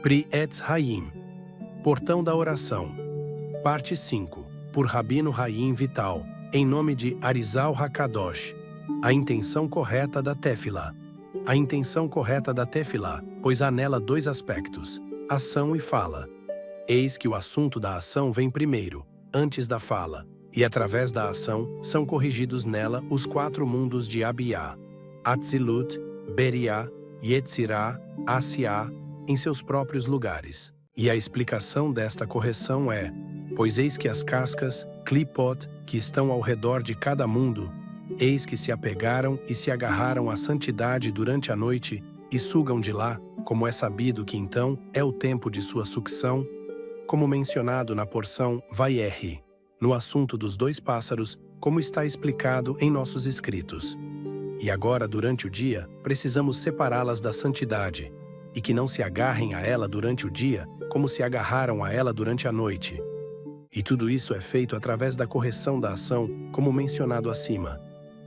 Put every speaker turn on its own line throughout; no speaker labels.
Pri Etz Haim, Portão da Oração, Parte 5, por Rabino Haim Vital, em nome de Arizal Hakadosh. A intenção correta da Tefilá. A intenção correta da Tefilá, pois há nela dois aspectos, ação e fala. Eis que o assunto da ação vem primeiro, antes da fala, e através da ação são corrigidos nela os quatro mundos de Abiyá, Atzilut, Beriá, Yetzirá, Asiá, em seus próprios lugares. E a explicação desta correção é: pois eis que as cascas, Klipot, que estão ao redor de cada mundo, eis que se apegaram e se agarraram à santidade durante a noite e sugam de lá, como é sabido que então é o tempo de sua sucção, como mencionado na porção Vaierri, no assunto dos dois pássaros, como está explicado em nossos escritos. E agora, durante o dia, precisamos separá-las da santidade, e que não se agarrem a ela durante o dia, como se agarraram a ela durante a noite. E tudo isso é feito através da correção da ação, como mencionado acima.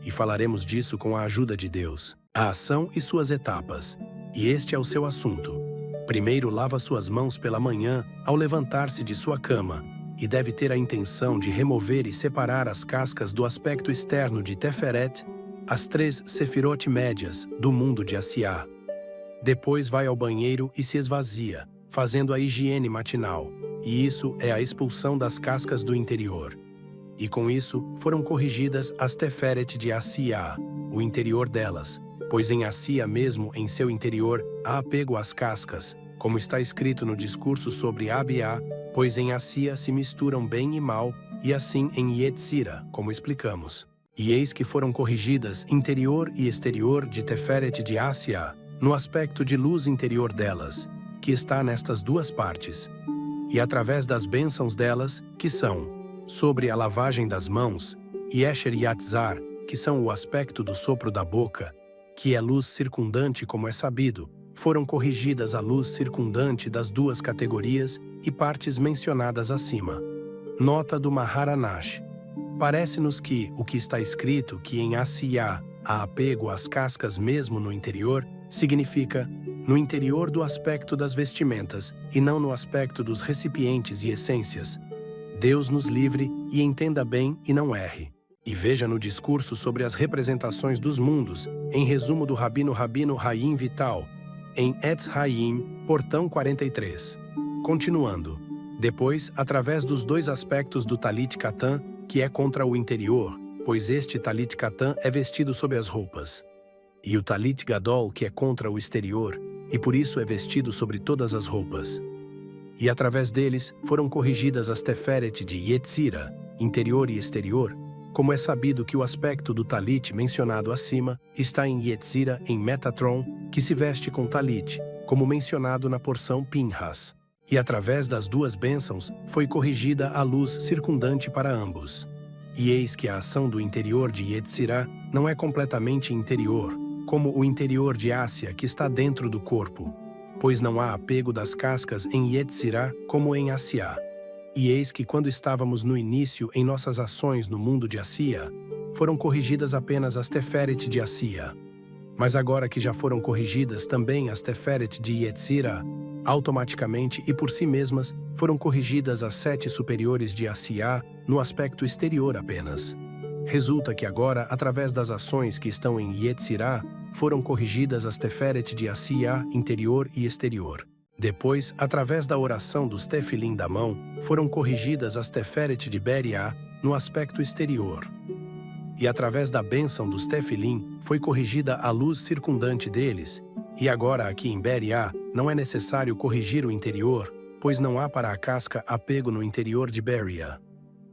E falaremos disso com a ajuda de Deus. A ação e suas etapas. E este é o seu assunto. Primeiro lava suas mãos pela manhã, ao levantar-se de sua cama, e deve ter a intenção de remover e separar as cascas do aspecto externo de Teferet, as 3 sefirot médias do mundo de Asiá. Depois vai ao banheiro e se esvazia, fazendo a higiene matinal, e isso é a expulsão das cascas do interior. E com isso foram corrigidas as Teferet de Asiá, o interior delas, pois em Asiá mesmo em seu interior há apego às cascas, como está escrito no discurso sobre Abiyá, pois em Asiá se misturam bem e mal, e assim em Yetzirá, como explicamos. E eis que foram corrigidas interior e exterior de Teferet de Asiá, no aspecto de luz interior delas, que está nestas duas partes, e através das bênçãos delas, que são, sobre a lavagem das mãos, e Esher e Atzar, que são o aspecto do sopro da boca, que é luz circundante como é sabido, foram corrigidas a luz circundante das duas categorias e partes mencionadas acima. Nota do Maharanash. Parece-nos que o que está escrito que em Asiá há apego às cascas mesmo no interior, significa no interior do aspecto das vestimentas e não no aspecto dos recipientes e essências. Deus nos livre e entenda bem e não erre. E veja no discurso sobre as representações dos mundos, em resumo do Rabino Haim Vital, em Etz Haim, portão 43. Continuando. Depois, através dos dois aspectos do Talit Katan, que é contra o interior, pois este Talit Katan é vestido sob as roupas. E o Talit Gadol, que é contra o exterior, e por isso é vestido sobre todas as roupas. E através deles foram corrigidas as Teferet de Yetzirá, interior e exterior, como é sabido que o aspecto do Talit mencionado acima está em Yetzirá em Metatron, que se veste com Talit, como mencionado na porção Pinhas. E através das duas bênçãos foi corrigida a luz circundante para ambos. E eis que a ação do interior de Yetzirá não é completamente interior, como o interior de Ásia que está dentro do corpo, pois não há apego das cascas em Yetzirá como em Asiá. E eis que quando estávamos no início em nossas ações no mundo de Asiá, foram corrigidas apenas as Teferet de Asiá. Mas agora que já foram corrigidas também as Teferet de Yetzirá, automaticamente e por si mesmas foram corrigidas as 7 superiores de Asiá no aspecto exterior apenas. Resulta que agora, através das ações que estão em Yetzirá, foram corrigidas as Teferet de Asiá interior e exterior. Depois, através da oração dos tefilim da mão, foram corrigidas as Teferet de Beriá no aspecto exterior. E através da bênção dos tefilim, foi corrigida a luz circundante deles. E agora aqui em Beriá, não é necessário corrigir o interior, pois não há para a casca apego no interior de Beriá.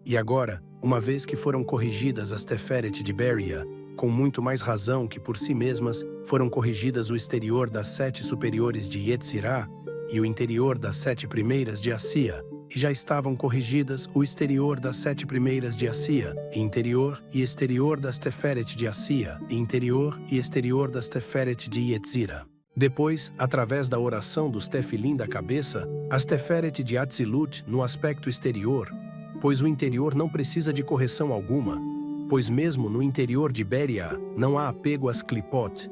E agora, uma vez que foram corrigidas as Teferet de Beriá, com muito mais razão que por si mesmas foram corrigidas o exterior das 7 superiores de Yetzirá e o interior das 7 primeiras de Asiá, e já estavam corrigidas o exterior das 7 primeiras de Asiá, e interior e exterior das Teferet de Asiá, e interior e exterior das Teferet de Yetzirá. Depois, através da oração dos tefilim da cabeça, as Teferet de Atzilut no aspecto exterior, pois o interior não precisa de correção alguma, pois mesmo no interior de Beriá não há apego às Klipot,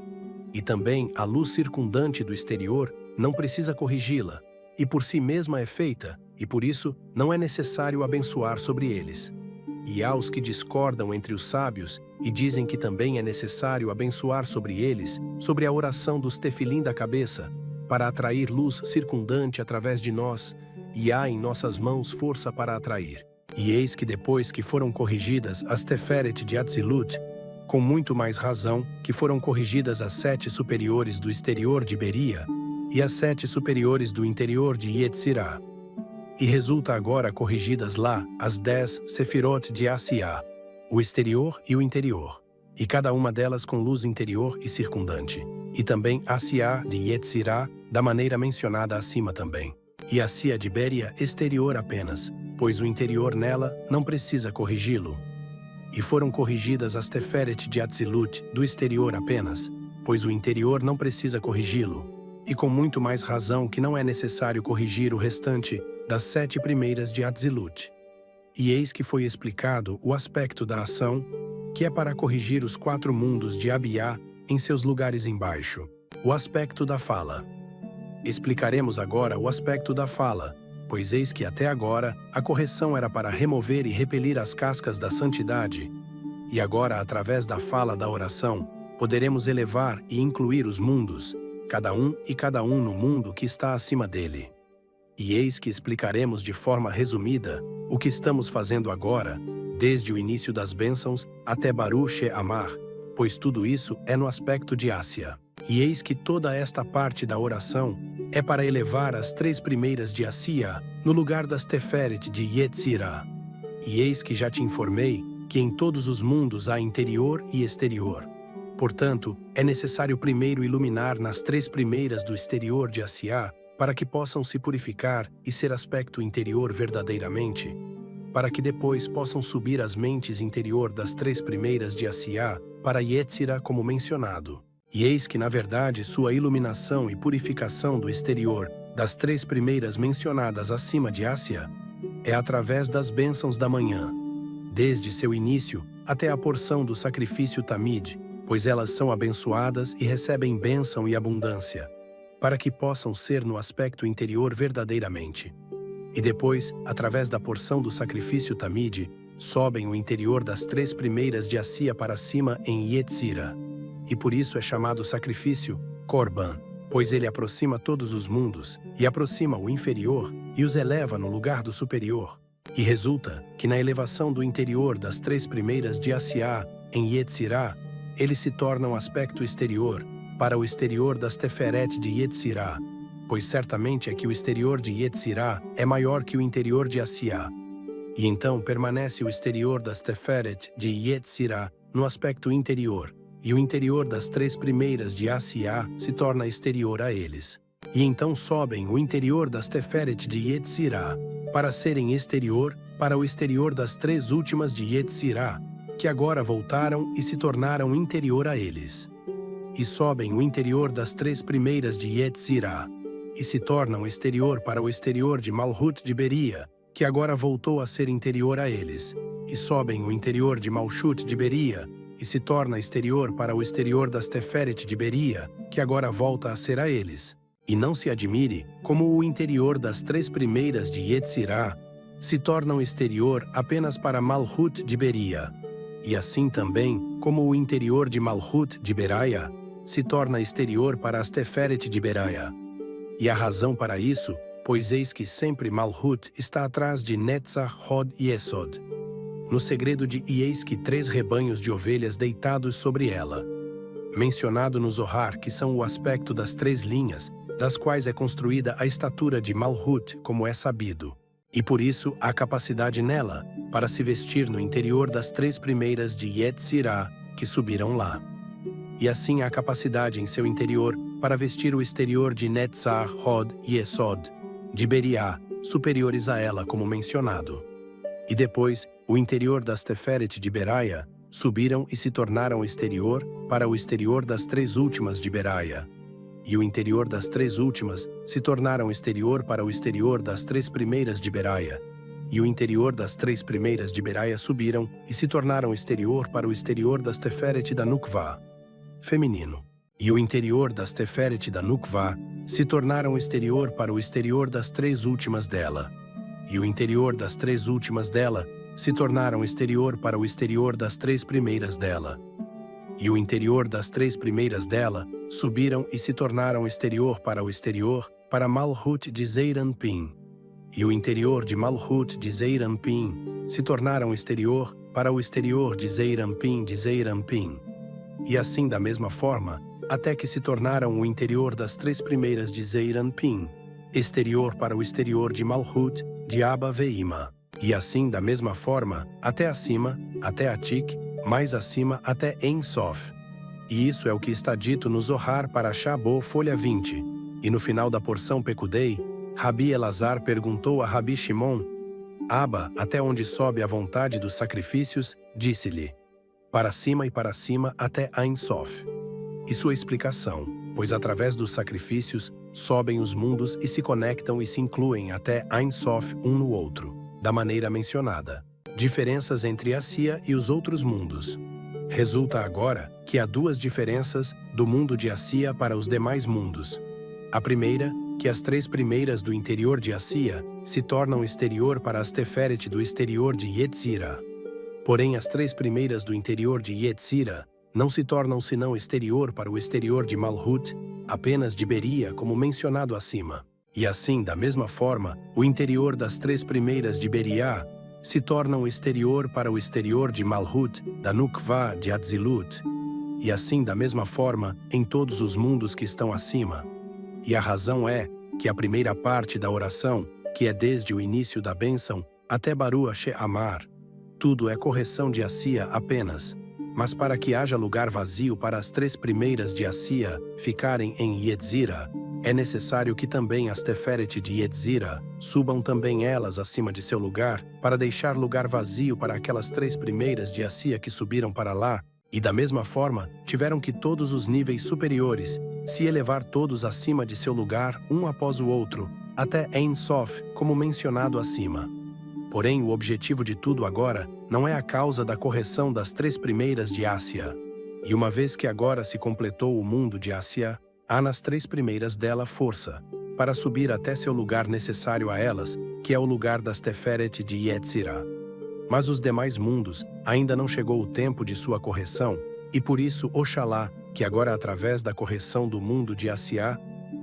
e também a luz circundante do exterior não precisa corrigi-la, e por si mesma é feita, e por isso não é necessário abençoar sobre eles. E há os que discordam entre os sábios e dizem que também é necessário abençoar sobre eles, sobre a oração dos tefilim da cabeça, para atrair luz circundante através de nós, e há em nossas mãos força para atrair. E eis que depois que foram corrigidas as teferet de Atzilut, com muito mais razão que foram corrigidas as 7 superiores do exterior de Beria e as 7 superiores do interior de Yetzirá. E resulta agora corrigidas lá as 10 Sefirot de Asiá, o exterior e o interior, e cada uma delas com luz interior e circundante, e também Asiá de Yetzirá, da maneira mencionada acima também, e Asiá de Beria exterior apenas, pois o interior nela não precisa corrigi-lo. E foram corrigidas as Teferet de Atzilut, do exterior apenas, pois o interior não precisa corrigi-lo, e com muito mais razão que não é necessário corrigir o restante das 7 primeiras de Atzilut. E eis que foi explicado o aspecto da ação, que é para corrigir os 4 mundos de Abiá em seus lugares embaixo. O aspecto da fala. Explicaremos agora o aspecto da fala, pois eis que até agora a correção era para remover e repelir as cascas da santidade, e agora, através da fala da oração, poderemos elevar e incluir os mundos, cada um no mundo que está acima dele. E eis que explicaremos de forma resumida o que estamos fazendo agora, desde o início das bênçãos até Baruch Amar, pois tudo isso é no aspecto de Ásia. E eis que toda esta parte da oração é para elevar as 3 primeiras de Asiá no lugar das Teferet de Yetzirá. E eis que já te informei que em todos os mundos há interior e exterior. Portanto, é necessário primeiro iluminar nas 3 primeiras do exterior de Asiá para que possam se purificar e ser aspecto interior verdadeiramente, para que depois possam subir as mentes interior das 3 primeiras de Asiá para Yetzirá como mencionado. E eis que, na verdade, sua iluminação e purificação do exterior das 3 primeiras mencionadas acima de Ásia é através das bênçãos da manhã, desde seu início até a porção do sacrifício Tamid, pois elas são abençoadas e recebem bênção e abundância, para que possam ser no aspecto interior verdadeiramente. E depois, através da porção do sacrifício Tamid, sobem o interior das 3 primeiras de Asiá para cima em Yetzirá. E por isso é chamado sacrifício Korban, pois ele aproxima todos os mundos, e aproxima o inferior, e os eleva no lugar do superior. E resulta que na elevação do interior das 3 primeiras de Asiá, em Yetzirá, eles se tornam aspecto exterior, para o exterior das Teferet de Yetzirá, pois certamente é que o exterior de Yetzirá é maior que o interior de Asiá. E então permanece o exterior das Teferet de Yetzirá no aspecto interior, e o interior das 3 primeiras de Asiá se torna exterior a eles. E então sobem o interior das Teferet de Yetzirá, para serem exterior para o exterior das 3 últimas de Yetzirá, que agora voltaram e se tornaram interior a eles. E sobem o interior das 3 primeiras de Yetzirá, e se tornam exterior para o exterior de Malhut de Beria, que agora voltou a ser interior a eles. E sobem o interior de Malchut de Beria, e se torna exterior para o exterior das Teferet de Beria, que agora volta a ser a eles. E não se admire como o interior das 3 primeiras de Yetzirá se tornam exterior apenas para Malhut de Beria, e assim também como o interior de Malhut de Beraia se torna exterior para as Teferet de Beraia. E a razão para isso, pois eis que sempre Malhut está atrás de Netzach, Hod e Esod, no segredo de e eis que 3 rebanhos de ovelhas deitados sobre ela, mencionado no Zohar que são o aspecto das 3 linhas, das quais é construída a estatura de Malhut, como é sabido. E por isso há capacidade nela, para se vestir no interior das 3 primeiras de Yetzirá, que subiram lá. E assim há capacidade em seu interior para vestir o exterior de Netzach, Hod e Esod, de Beriá, superiores a ela, como mencionado. E depois, o interior das Teferet de Beraia subiram e se tornaram exterior para o exterior das 3 últimas de Beraia. E o interior das 3 últimas se tornaram exterior para o exterior das 3 primeiras de Beraia. E o interior das 3 primeiras de Beraia subiram e se tornaram exterior para o exterior das Teferet da Nukvá, feminino. E o interior das Teferet da Nukvá se tornaram exterior para o exterior das três últimas dela. E o interior das três últimas dela se tornaram exterior para o exterior das três primeiras dela. E o interior das três primeiras dela subiram e se tornaram exterior para o exterior para Malhut de Zeirampin. E o interior de Malhut de Zeirampin se tornaram exterior para o exterior de Zeirampin de Zeirampin. E assim da mesma forma, até que se tornaram o interior das três primeiras de Zeirampin, exterior para o exterior de Malhut de Abba Veima. E assim da mesma forma, até acima, até Atik, mais acima até Ein Sof. E isso é o que está dito no Zohar para Shabó, folha 20. E no final da porção Pekudei, Rabi Elazar perguntou a Rabi Shimon: Abba, até onde sobe a vontade dos sacrifícios? Disse-lhe: para cima e para cima até Ein Sof. E sua explicação: pois através dos sacrifícios sobem os mundos e se conectam e se incluem até Ein Sof um no outro, da maneira mencionada. Diferenças entre a Sia e os outros mundos. Resulta agora que há duas diferenças do mundo de Assia para os demais mundos. A primeira, que as três primeiras do interior de Assia se tornam exterior para as Teferet do exterior de Yetzirah. Porém, as três primeiras do interior de Yetzirah não se tornam senão exterior para o exterior de Malhut, apenas de Beria, como mencionado acima. E assim, da mesma forma, o interior das três primeiras de Beria se tornam exterior para o exterior de Malhut, da Nukvah de Atzilut, e assim da mesma forma em todos os mundos que estão acima. E a razão é que a primeira parte da oração, que é desde o início da bênção até Baruch She'amar, tudo é correção de Assia apenas, mas para que haja lugar vazio para as três primeiras de Assia ficarem em Yetzirah, é necessário que também as Teferet de Yetzirah subam também elas acima de seu lugar, para deixar lugar vazio para aquelas três primeiras de Assia que subiram para lá, e da mesma forma tiveram que todos os níveis superiores se elevar todos acima de seu lugar, um após o outro, até Ein Sof, como mencionado acima. Porém, o objetivo de tudo agora não é a causa da correção das três primeiras de Assia. E uma vez que agora se completou o mundo de Assia, há nas três primeiras dela força, para subir até seu lugar necessário a elas, que é o lugar das Teferet de Yetzirah. Mas os demais mundos ainda não chegou o tempo de sua correção, e por isso, Oxalá, que agora através da correção do mundo de Assia,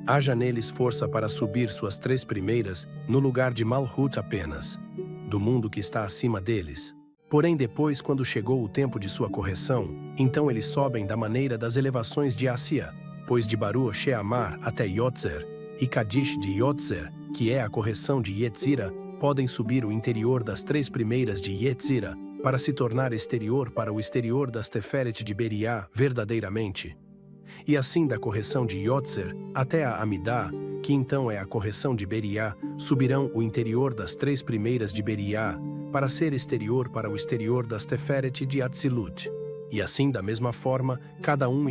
haja neles força para subir suas três primeiras no lugar de Malhut apenas, do mundo que está acima deles. Porém depois, quando chegou o tempo de sua correção, então eles sobem da maneira das elevações de Assia, pois de Baruch She'amar até Yotzer, e Kadish de Yotzer, que é a correção de Yetzirah, podem subir o interior das três primeiras de Yetzirah, para se tornar exterior para o exterior das Teferet de Beria verdadeiramente. E assim da correção de Yotzer até a Amidah, que então é a correção de Beria, subirão o interior das três primeiras de Beria, para ser exterior para o exterior das Teferet de Atzilut. E assim da mesma forma, cada um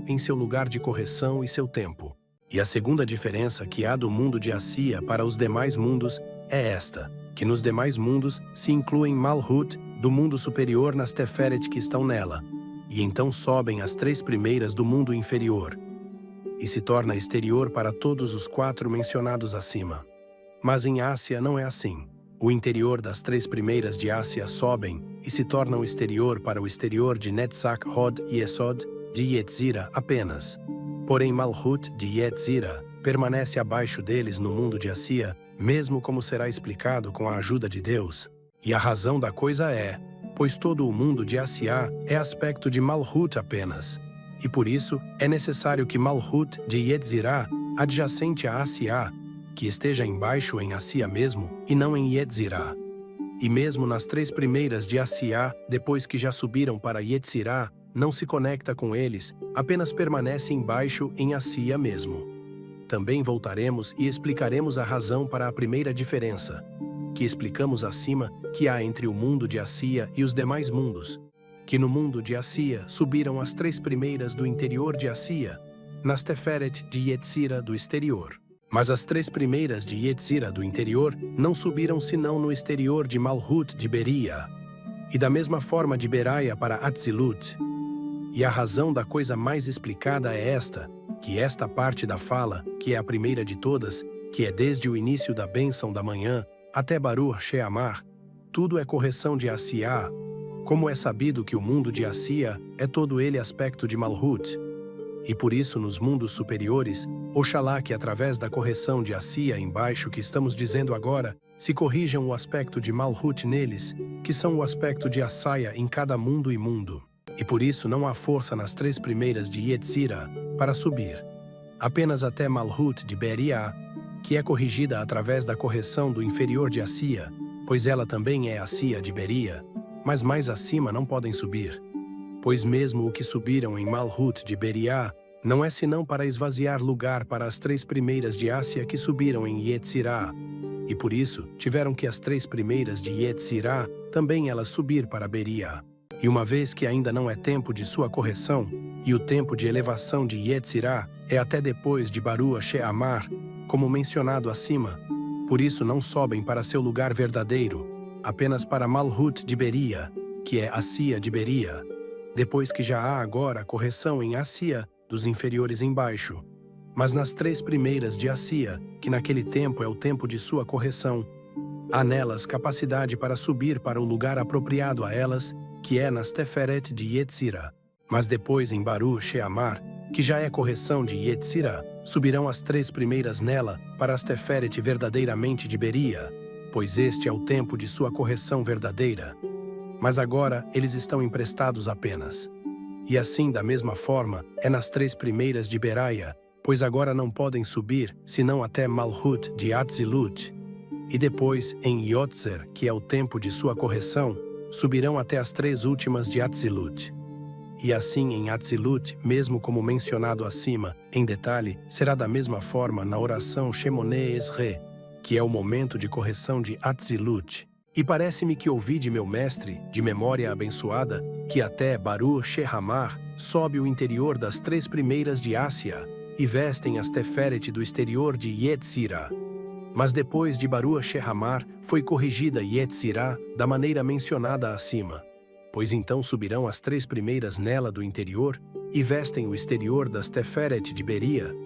em seu lugar de correção e seu tempo. E a segunda diferença que há do mundo de Assia para os demais mundos é esta, que nos demais mundos se incluem Malhut, do mundo superior nas Teferet que estão nela, e então sobem as três primeiras do mundo inferior, e se torna exterior para todos os quatro mencionados acima. Mas em Assia não é assim. O interior das três primeiras de Assia sobem e se tornam exterior para o exterior de Netzach, Hod e Esod, de Yetzirah apenas. Porém Malhut de Yetzirah permanece abaixo deles no mundo de Assia, mesmo como será explicado com a ajuda de Deus. E a razão da coisa é, pois todo o mundo de Assia é aspecto de Malhut apenas. E por isso é necessário que Malhut de Yetzirah, adjacente a Assia, que esteja embaixo em Assia mesmo, e não em Yetzirah. E mesmo nas três primeiras de Assia, depois que já subiram para Yetzirah, não se conecta com eles, apenas permanece embaixo em Assia mesmo. Também voltaremos e explicaremos a razão para a primeira diferença, que explicamos acima que há entre o mundo de Assia e os demais mundos, que no mundo de Assia subiram as três primeiras do interior de Assia, nas Teferet de Yetzirah do exterior. Mas as três primeiras de Yetzirah do interior não subiram senão no exterior de Malhut de Beria, e da mesma forma de Beraia para Atzilut. E a razão da coisa mais explicada é esta, que esta parte da fala, que é a primeira de todas, que é desde o início da bênção da manhã até Baruch She'amar, tudo é correção de Asiá, como é sabido que o mundo de Assia é todo ele aspecto de Malhut. E por isso nos mundos superiores, oxalá que através da correção de Assia embaixo que estamos dizendo agora, se corrijam o aspecto de Malhut neles, que são o aspecto de Asaya em cada mundo e mundo. E por isso não há força nas 3 primeiras de Yetzirah para subir. Apenas até Malhut de Beriah, que é corrigida através da correção do inferior de Assia, pois ela também é Assia de Beria, mas mais acima não podem subir. Pois mesmo o que subiram em Malhut de Beriah não é senão para esvaziar lugar para as 3 primeiras de Assia que subiram em Yetzirah, e por isso tiveram que as 3 primeiras de Yetzirah também elas subir para Beriah. E uma vez que ainda não é tempo de sua correção, e o tempo de elevação de Yetzirah é até depois de Baruch She'amar, como mencionado acima, por isso não sobem para seu lugar verdadeiro, apenas para Malhut de Beria, que é Assia de Beria, depois que já há agora correção em Assia dos inferiores embaixo. Mas nas 3 primeiras de Assia, que naquele tempo é o tempo de sua correção, há nelas capacidade para subir para o lugar apropriado a elas, que é nas Teferet de Yetzirah. Mas depois em Baruch She'amar, que já é correção de Yetzirah, subirão as 3 primeiras nela para as Teferet verdadeiramente de Beria, pois este é o tempo de sua correção verdadeira. Mas agora eles estão emprestados apenas. E assim, da mesma forma, é nas 3 primeiras de Beraia, pois agora não podem subir, senão até Malhut de Atzilut. E depois, em Yotzer, que é o tempo de sua correção, subirão até as 3 últimas de Atzilut. E assim em Atzilut, mesmo como mencionado acima, em detalhe, será da mesma forma na oração Shemone Esre, que é o momento de correção de Atzilut. E parece-me que ouvi de meu mestre, de memória abençoada, que até Baruch She'amar sobe o interior das 3 primeiras de Assia, e vestem as Teferet do exterior de Yetzirah. Mas depois de Baruch She'amar foi corrigida Yetzirah da maneira mencionada acima, pois então subirão as 3 primeiras nela do interior e vestem o exterior das Teferet de Beria,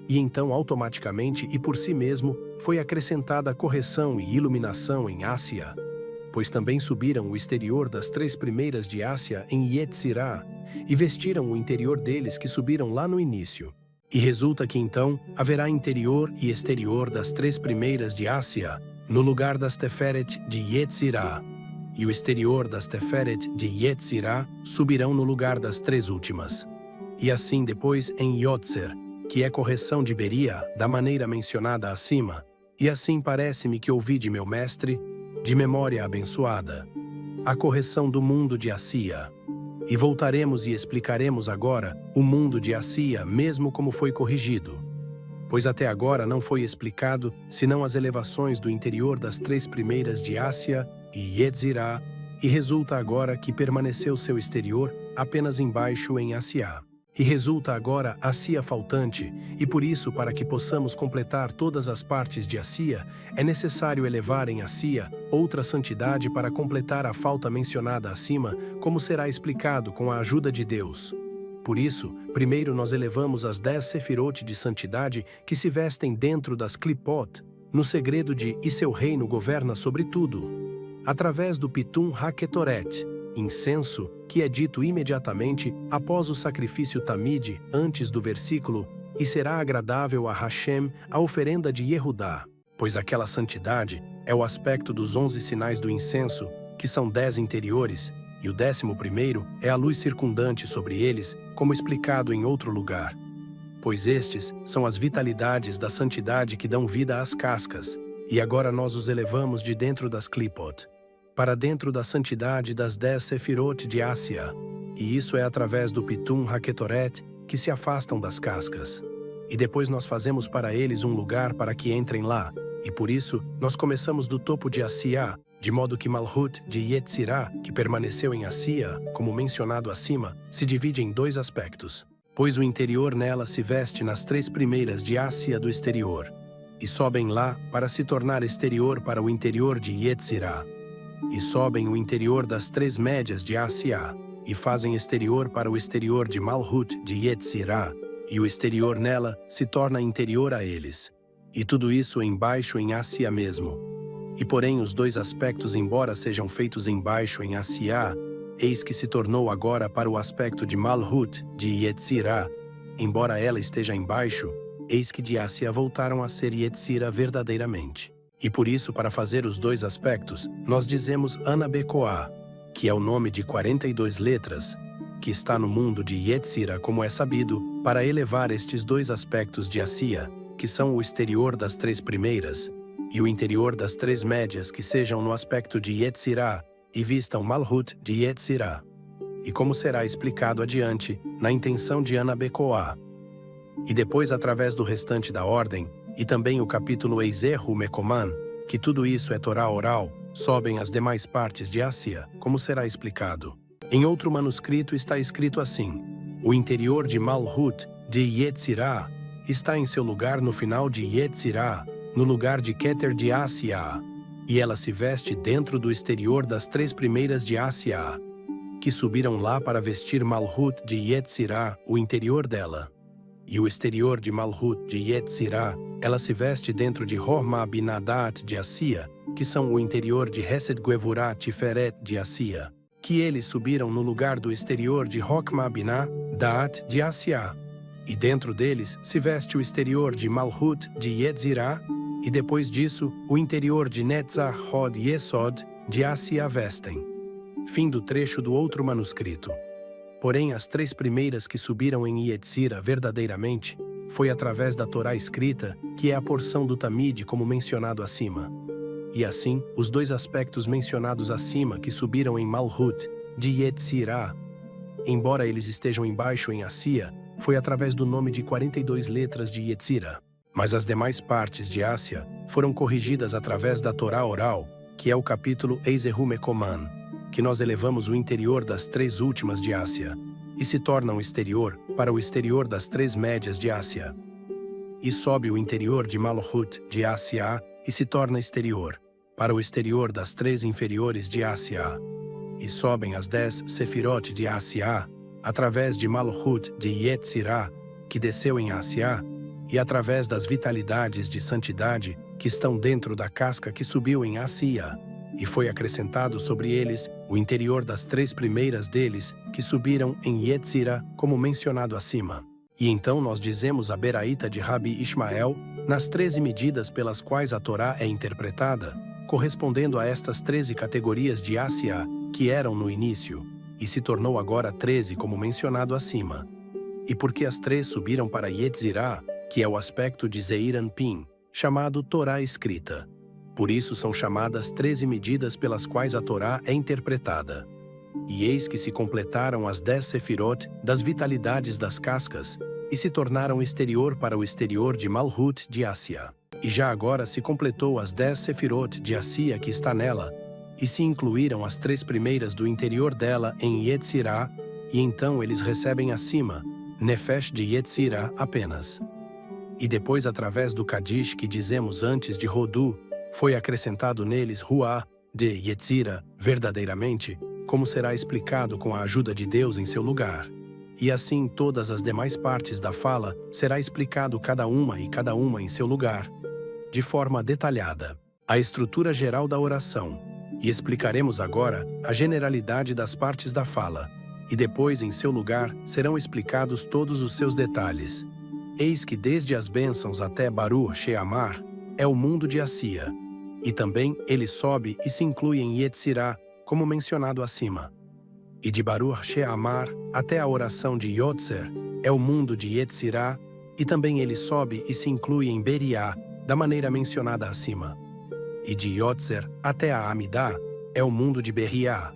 e então automaticamente e por si mesmo foi acrescentada a correção e iluminação em Assia, pois também subiram o exterior das 3 primeiras de Assia em Yetzirah e vestiram o interior deles que subiram lá no início. E resulta que então haverá interior e exterior das 3 primeiras de Assia no lugar das Teferet de Yetzirah, e o exterior das Teferet de Yetzirah subirão no lugar das 3 últimas. E assim depois em Yotzer, que é correção de Beria, da maneira mencionada acima, e assim parece-me que ouvi de meu mestre, de memória abençoada, a correção do mundo de Assia. E voltaremos e explicaremos agora o mundo de Assia, mesmo como foi corrigido. Pois até agora não foi explicado, senão as elevações do interior das 3 primeiras de Assia e Yetzirah, e resulta agora que permaneceu seu exterior apenas embaixo em Assia. E resulta agora Assia faltante, e por isso, para que possamos completar todas as partes de Assia, é necessário elevar em Assia outra santidade para completar a falta mencionada acima, como será explicado com a ajuda de Deus. Por isso, primeiro nós elevamos as 10 sefirot de santidade que se vestem dentro das Klipot, no segredo de "E seu reino governa sobre tudo", através do Pitum HaKetoret, incenso, que é dito imediatamente após o sacrifício Tamid, antes do versículo, "E será agradável a Hashem a oferenda de Yehudá", pois aquela santidade é o aspecto dos 11 sinais do incenso, que são 10 interiores, e o 11º é a luz circundante sobre eles, como explicado em outro lugar. Pois estes são as vitalidades da santidade que dão vida às cascas, e agora nós os elevamos de dentro das Klipot, para dentro da santidade das 10 sefirot de Assia, e isso é através do Pitum HaKetoret, que se afastam das cascas. E depois nós fazemos para eles um lugar para que entrem lá, e por isso nós começamos do topo de Assia, de modo que Malhut de Yetzirah, que permaneceu em Assia, como mencionado acima, se divide em 2 aspectos, pois o interior nela se veste nas 3 primeiras de Assia do exterior, e sobem lá para se tornar exterior para o interior de Yetzirah, e sobem o interior das 3 médias de Assia, e fazem exterior para o exterior de Malhut de Yetzirah, e o exterior nela se torna interior a eles. E tudo isso embaixo em Ásia mesmo. E porém os dois aspectos, embora sejam feitos embaixo em Ásia, eis que se tornou agora para o aspecto de Malhut, de Yetzirah, embora ela esteja embaixo, eis que de Ásia voltaram a ser Yetzirah verdadeiramente. E por isso, para fazer os dois aspectos, nós dizemos Anabekoá, que é o nome de 42 letras, que está no mundo de Yetzirah, como é sabido, para elevar estes dois aspectos de Ásia, que são o exterior das três primeiras, e o interior das três médias, que sejam no aspecto de Yetzirah, e vistam Malhut de Yetzirah. E como será explicado adiante, na intenção de Anabekoá. E depois, através do restante da ordem, e também o capítulo Eizehu Mekoman, que tudo isso é Torá oral, sobem as demais partes de Ásia, como será explicado. Em outro manuscrito está escrito assim: o interior de Malhut, de Yetzirah, está em seu lugar no final de Yetzirah, no lugar de Keter de Ásia, e ela se veste dentro do exterior das três primeiras de Ásia, que subiram lá para vestir Malhut de Yetzirah, o interior dela. E o exterior de Malhut de Yetzirah, ela se veste dentro de Horma Binadat de Ásia, que são o interior de Hesed Gevurah Tiferet de Ásia, que eles subiram no lugar do exterior de Hokma Binah Daat de Ásia. E dentro deles se veste o exterior de Malhut de Yetzirah, e depois disso o interior de Netzach Hod Yesod de Ásia vestem. Fim do trecho do outro manuscrito. Porém, as três primeiras que subiram em Yetzirah verdadeiramente foi através da Torá escrita, que é a porção do Tamid, como mencionado acima. E assim, os dois aspectos mencionados acima que subiram em Malhut, de Yetzirah, embora eles estejam embaixo em Ásia, foi através do nome de 42 letras de Yetzirah. Mas as demais partes de Ásia foram corrigidas através da Torá oral, que é o capítulo Eizehu Mekoman, que nós elevamos o interior das três últimas de Ásia, e se torna um exterior para o exterior das três médias de Ásia. E sobe o interior de Malhut de Ásia e se torna exterior para o exterior das três inferiores de Ásia. E sobem as 10 Sefirot de Ásia, através de Malhut de Yetzirah, que desceu em Ásia, e através das vitalidades de santidade que estão dentro da casca que subiu em Ásia. E foi acrescentado sobre eles o interior das três primeiras deles, que subiram em Yetzirah, como mencionado acima. E então nós dizemos a Beraíta de Rabi Ishmael, nas 13 medidas pelas quais a Torá é interpretada, correspondendo a estas 13 categorias de Ásia, que eram no início, e se tornou agora 13, como mencionado acima. E porque as três subiram para Yetzirah, que é o aspecto de Zeir Anpin, chamado Torá escrita. Por isso são chamadas 13 medidas pelas quais a Torá é interpretada. E eis que se completaram as 10 Sefirot das vitalidades das cascas, e se tornaram exterior para o exterior de Malhut de Ásia. E já agora se completou as 10 Sefirot de Ásia que está nela, e se incluíram as três primeiras do interior dela em Yetzirah, e então eles recebem acima, Nefesh de Yetzirah apenas. E depois, através do Kadish que dizemos antes de Rodu, foi acrescentado neles Ruah de Yetzirah verdadeiramente, como será explicado com a ajuda de Deus em seu lugar. E assim todas as demais partes da fala será explicado cada uma em seu lugar, de forma detalhada, a estrutura geral da oração, e explicaremos agora a generalidade das partes da fala, e depois em seu lugar serão explicados todos os seus detalhes. Eis que desde as bênçãos até Baruch She'amar é o mundo de Ásia, e também ele sobe e se inclui em Yetzirah, como mencionado acima. E de Baruch She'amar até a oração de Yotzer é o mundo de Yetzirah, e também ele sobe e se inclui em Beriá, da maneira mencionada acima. E de Yotzer até a Amidá é o mundo de Beriá,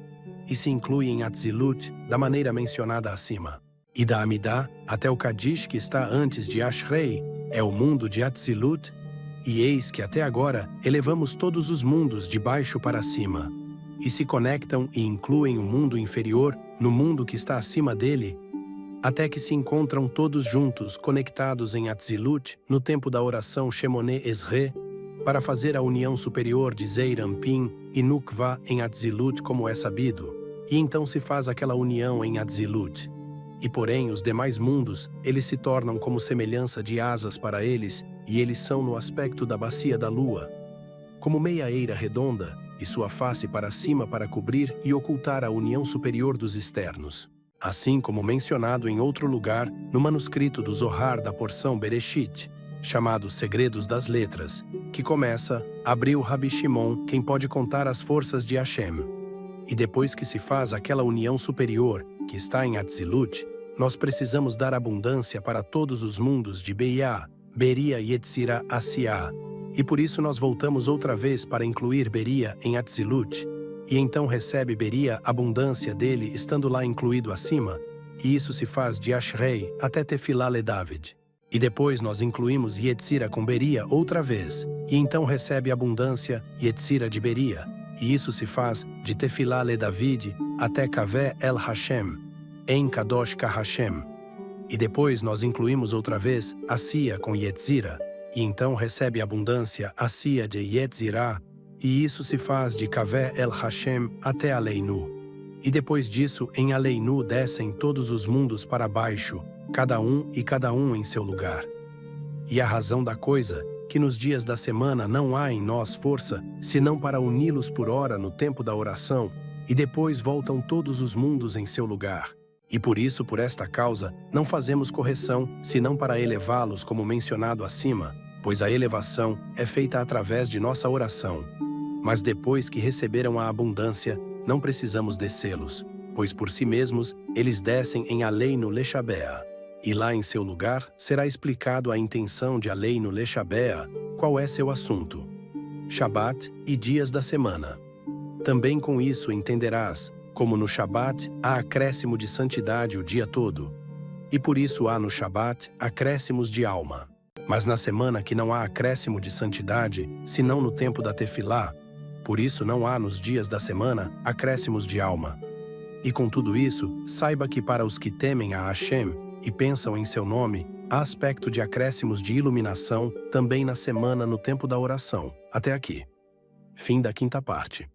e se inclui em Atzilut, da maneira mencionada acima. E da Amidá até o Kadish que está antes de Ashrei é o mundo de Atzilut, e eis que até agora elevamos todos os mundos de baixo para cima, e se conectam e incluem o mundo inferior no mundo que está acima dele, até que se encontram todos juntos, conectados em Atzilut, no tempo da oração Shemoneh Esrei, para fazer a união superior de Zeir Anpin e Nukva em Atzilut, como é sabido, e então se faz aquela união em Atzilut. E porém os demais mundos, eles se tornam como semelhança de asas para eles, e eles são no aspecto da bacia da lua, como meia eira redonda, e sua face para cima para cobrir e ocultar a união superior dos externos. Assim como mencionado em outro lugar, no manuscrito do Zohar da porção Bereshit, chamado Segredos das Letras, que começa, abriu Rabi Shimon, quem pode contar as forças de Hashem. E depois que se faz aquela união superior, que está em Atzilut, nós precisamos dar abundância para todos os mundos de Beia, Beria e Yetzirah Asiá. E por isso nós voltamos outra vez para incluir Beria em Atzilut, e então recebe Beria abundância dele estando lá incluído acima, e isso se faz de Ashrei até Tefilá le David. E depois nós incluímos Yetzirah com Beria outra vez, e então recebe abundância Yetzirah de Beria, e isso se faz de Tefilá le David até Kavé el Hashem, em Kadosh Ka Hashem. E depois nós incluímos outra vez Asiya com Yetzirah, e então recebe abundância Asiya de Yetzirah, e isso se faz de Kavé el Hashem até Aleinu. E depois disso, em Aleinu descem todos os mundos para baixo, cada um em seu lugar. E a razão da coisa, que nos dias da semana não há em nós força, senão para uni-los por hora no tempo da oração, e depois voltam todos os mundos em seu lugar. E por isso, por esta causa, não fazemos correção, senão para elevá-los como mencionado acima, pois a elevação é feita através de nossa oração. Mas depois que receberam a abundância, não precisamos descê-los, pois por si mesmos eles descem em Aleinu Leshabea. E lá em seu lugar será explicado a intenção de Aleinu Leshabea, qual é seu assunto. Shabat e dias da semana. Também com isso entenderás, como no Shabat há acréscimo de santidade o dia todo, e por isso há no Shabat acréscimos de alma. Mas na semana que não há acréscimo de santidade, senão no tempo da Tefilá, por isso não há nos dias da semana acréscimos de alma. E com tudo isso, saiba que para os que temem a Hashem e pensam em seu nome, há aspecto de acréscimos de iluminação também na semana no tempo da oração. Até aqui. Fim da quinta parte.